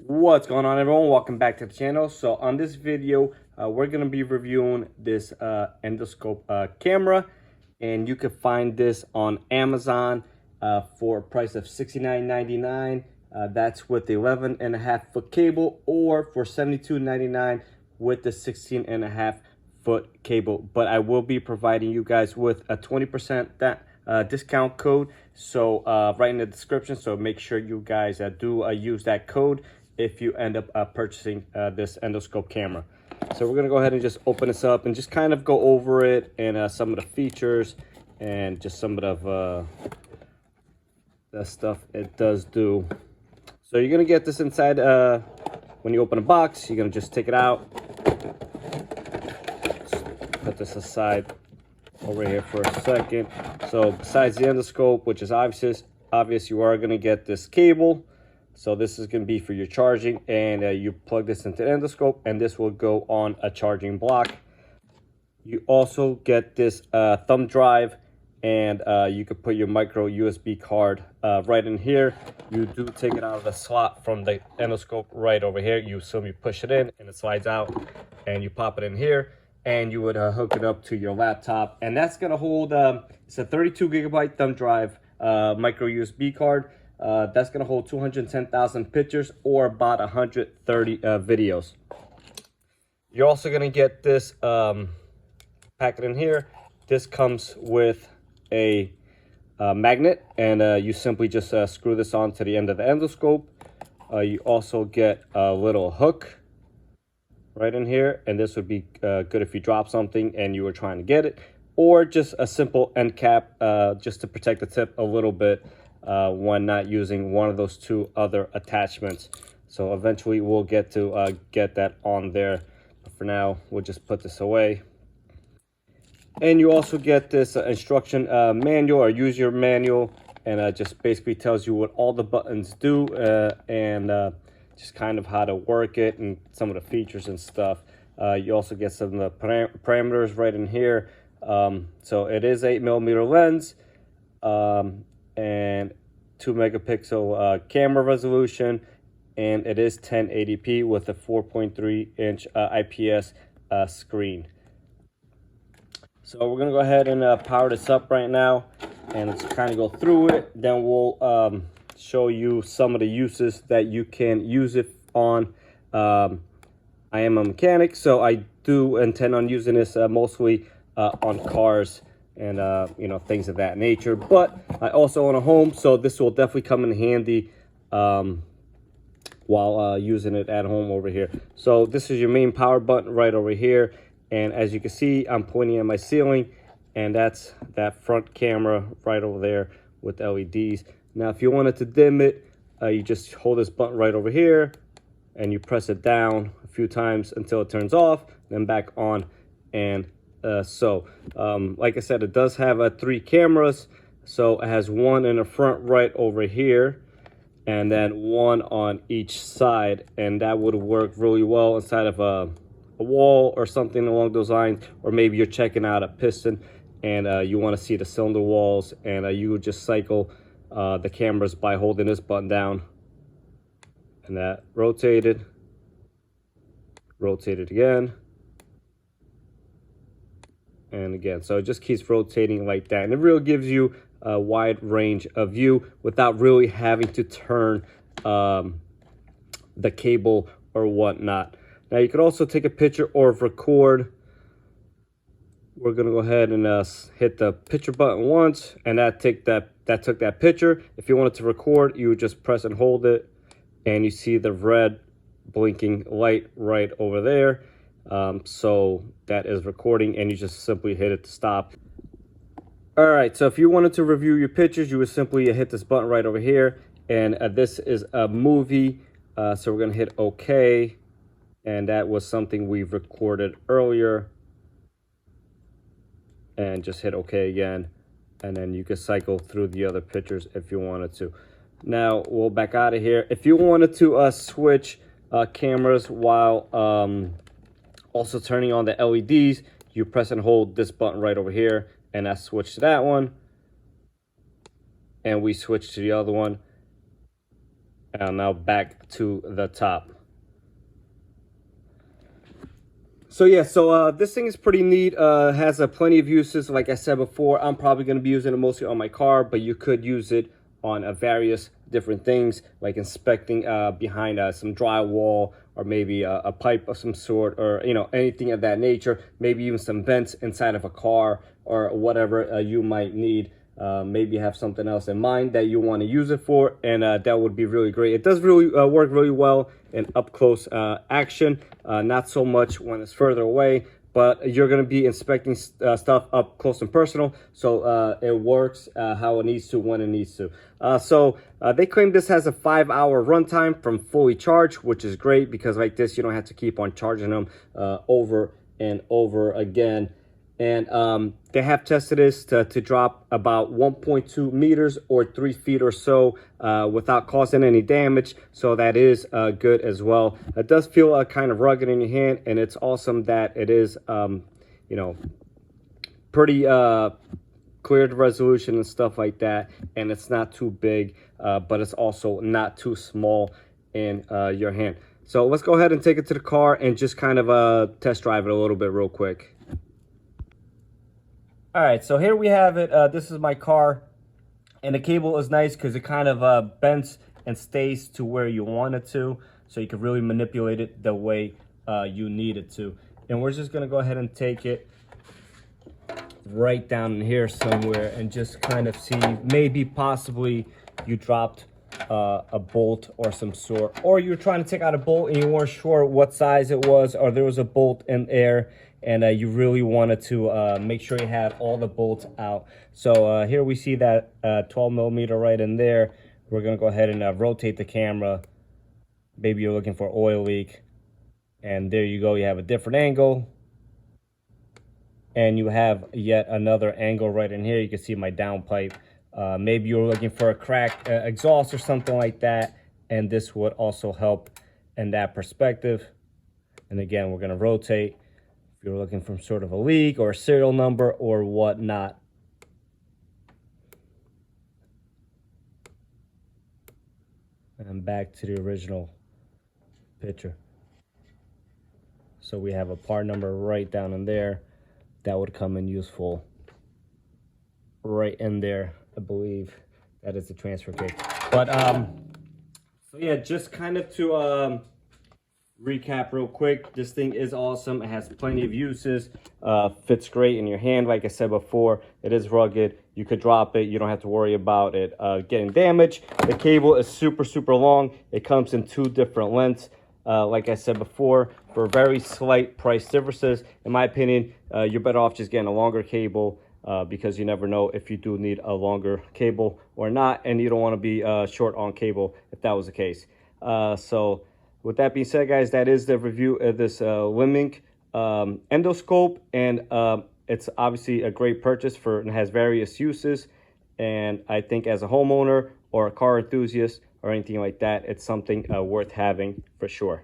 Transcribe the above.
What's going on, everyone? Welcome back to the channel. So on this video we're going to be reviewing this endoscope camera, and you can find this on Amazon for a price of $69.99. That's with the 11.5-foot cable, or for $72.99 with the 16.5-foot cable. But I will be providing you guys with a 20% discount code, so right in the description. So make sure you guys do use that code if you end up purchasing this endoscope camera. So we're gonna go ahead and just open this up and just kind of go over it and some of the features and just some of the stuff it does do. So you're gonna get this inside when you open a box. You're gonna just take it out, put this aside over here for a second. So besides the endoscope, which is obvious, you are going to get this cable. So this is going to be for your charging, and you plug this into the endoscope and this will go on a charging block. You also get this thumb drive, and you could put your micro USB card right in here. You do take it out of the slot from the endoscope right over here. You push it in and it slides out, and you pop it in here, and you would hook it up to your laptop, and that's going to hold it's a 32 gigabyte thumb drive micro USB card. That's going to hold 210,000 pictures, or about 130 videos. You're also going to get this packet in here. This comes with a magnet, and you simply just screw this on to the end of the endoscope. You also get a little hook right in here, and this would be good if you drop something and you were trying to get it, or just a simple end cap just to protect the tip a little bit when not using one of those two other attachments. So eventually we'll get to get that on there, but for now we'll just put this away. And you also get this instruction manual, or user manual, and just basically tells you what all the buttons do and just kind of how to work it and some of the features and stuff. You also get some of the parameters right in here. So it is 8mm lens and 2 megapixel camera resolution, and it is 1080p with a 4.3-inch IPS screen. So we're gonna go ahead and power this up right now, and let's kind of go through it. Then we'll show you some of the uses that you can use it on. I am a mechanic, so I do intend on using this mostly on cars and you know, things of that nature. But I also own a home, so this will definitely come in handy while using it at home over here. So this is your main power button right over here, and as you can see, I'm pointing at my ceiling, and that's that front camera right over there with LEDs. Now if you wanted to dim it, you just hold this button right over here and you press it down a few times until it turns off, then back on. And like I said, it does have 3 cameras. So it has one in the front right over here, and then one on each side, and that would work really well inside of a wall or something along those lines. Or maybe you're checking out a piston and you want to see the cylinder walls, and you would just cycle the cameras by holding this button down, and that rotated again and again. So it just keeps rotating like that, and it really gives you a wide range of view without really having to turn the cable or whatnot. Now you could also take a picture or record. We're gonna go ahead and hit the picture button once, and that took that picture. If you wanted to record, you would just press and hold it, and you see the red blinking light right over there. So that is recording, and you just simply hit it to stop. All right, so if you wanted to review your pictures, you would simply hit this button right over here, and this is a movie. So we're gonna hit OK, and that was something we've recorded earlier, and just hit OK again, and then you can cycle through the other pictures if you wanted to. Now we'll back out of here. If you wanted to switch cameras while also turning on the LEDs, you press and hold this button right over here, and I switch to that one, and we switch to the other one, And now back to the top. So yeah, so this thing is pretty neat. Has plenty of uses. Like I said before, I'm probably going to be using it mostly on my car, but you could use it on various different things, like inspecting behind some drywall, or maybe a pipe of some sort, or anything of that nature. Maybe even some vents inside of a car, or whatever you might need. Maybe have something else in mind that you want to use it for, and that would be really great. It does really work really well in up close action, not so much when it's further away, but you're going to be inspecting stuff up close and personal, so it works how it needs to, when it needs to. So they claim this has a 5-hour runtime from fully charged, which is great, because like this, you don't have to keep on charging them over and over again. And they have tested this to drop about 1.2 meters or 3 feet or so without causing any damage. So that is good as well. It does feel kind of rugged in your hand, and it's awesome that it is, pretty clear resolution and stuff like that. And it's not too big, but it's also not too small in your hand. So let's go ahead and take it to the car and just kind of test drive it a little bit real quick. All right, so here we have it. This is my car, and the cable is nice because it kind of bends and stays to where you want it to, so you can really manipulate it the way you need it to. And we're just gonna go ahead and take it right down in here somewhere and just kind of see, maybe possibly you dropped a bolt or some sort, or you're trying to take out a bolt and you weren't sure what size it was, or there was a bolt in there and you really wanted to make sure you had all the bolts out. So here we see that 12 millimeter right in there. We're gonna go ahead and rotate the camera. Maybe you're looking for oil leak, and there you go, you have a different angle, and you have yet another angle right in here. You can see my downpipe. Maybe you're looking for a cracked exhaust or something like that, and this would also help in that perspective. And again, we're gonna rotate if you're looking for sort of a leak or a serial number or whatnot. And back to the original picture. So we have a part number right down in there. That would come in useful right in there. I believe that is the transfer case. But so yeah, just kind of to recap real quick, this thing is awesome. It has plenty of uses, fits great in your hand. Like I said before, it is rugged. You could drop it, you don't have to worry about it getting damaged. The cable is super long. It comes in 2 different lengths. Like I said before, for very slight price differences, in my opinion, you're better off just getting a longer cable, because you never know if you do need a longer cable or not, and you don't want to be short on cable if that was the case. So with that being said, guys, that is the review of this Limink endoscope, and it's obviously a great purchase and has various uses. And I think as a homeowner or a car enthusiast or anything like that, it's something worth having for sure.